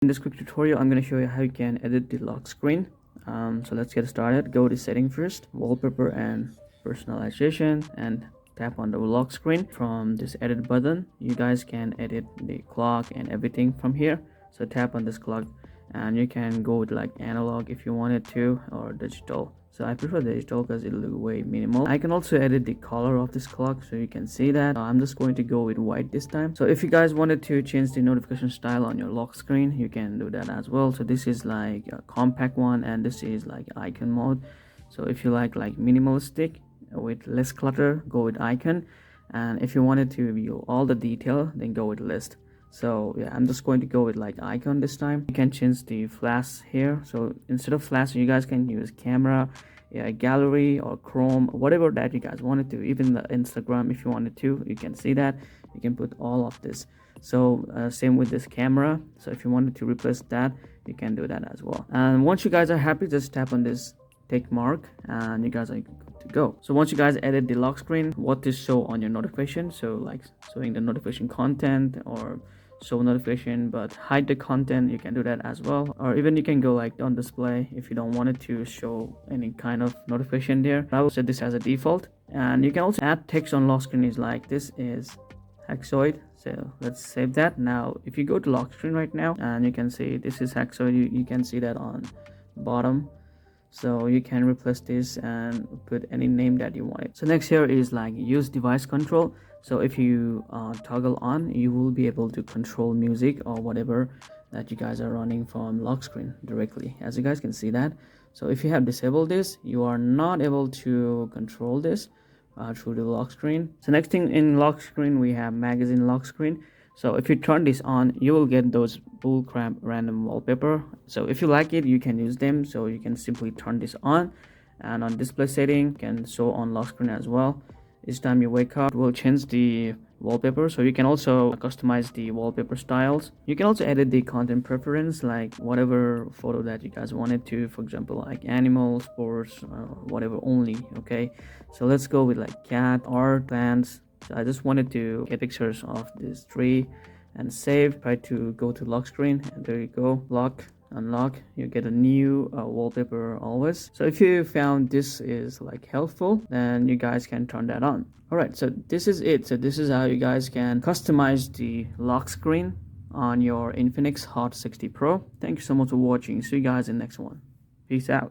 In this quick tutorial, I'm going to show you how you can edit the lock screen. So let's get started. Go to setting first, wallpaper and personalization, and tap on the lock screen. From this edit button, you guys can edit the clock and everything from here. So tap on this clock and you can go with like analog if you wanted to, or digital. So I prefer digital because it'll look way minimal. I can also edit the color of this clock, so you can see that. I'm just going to go with white this time. So if you guys wanted to change the notification style on your lock screen, you can do that as well. So this is like a compact one, and this is like icon mode. So if you like minimalistic with less clutter, go with icon, and if you wanted to view all the detail, then go with list. So yeah, I'm just going to go with like icon this time. You can change the flash here. So instead of flash, you guys can use camera, yeah, gallery or Chrome, whatever that you guys wanted to. Even the Instagram, if you wanted to, you can see that. You can put all of this. So same with this camera. So if you wanted to replace that, you can do that as well. And once you guys are happy, just tap on this tick mark and you guys are good to go. So once you guys edit the lock screen, what to show on your notification, so like showing the notification content or show notification but hide the content, you can do that as well. Or even you can go like on display if you don't want it to show any kind of notification there. I will set this as a default, and you can also add text on lock screen. Is like this is hexoid, so let's save that. Now if you go to lock screen right now, and you can see this is hexoid, you can see that on bottom. So you can replace this and put any name that you want it. So next here is like use device control. So if you toggle on, you will be able to control music or whatever that you guys are running from lock screen directly, as you guys can see that. So if you have disabled this, you are not able to control this through the lock screen. So next thing in lock screen, we have magazine lock screen. So if you turn this on, you will get those bullcrap random wallpaper. So if you like it, you can use them. So you can simply turn this on, and on display setting can show on lock screen as well. Each time you wake up, it will change the wallpaper. So you can also customize the wallpaper styles. You can also edit the content preference, like whatever photo that you guys wanted to, for example like animal, sports, whatever only. Okay, so let's go with like cat, art, plants. So I just wanted to get pictures of this tree and save. Try to go to lock screen, and there you go, lock, unlock, you get a new wallpaper always. So if you found this is like helpful, then you guys can turn that on. All right, so this is it. So this is how you guys can customize the lock screen on your Infinix Hot 60 Pro. Thank you so much for watching. See you guys in the next one. Peace out.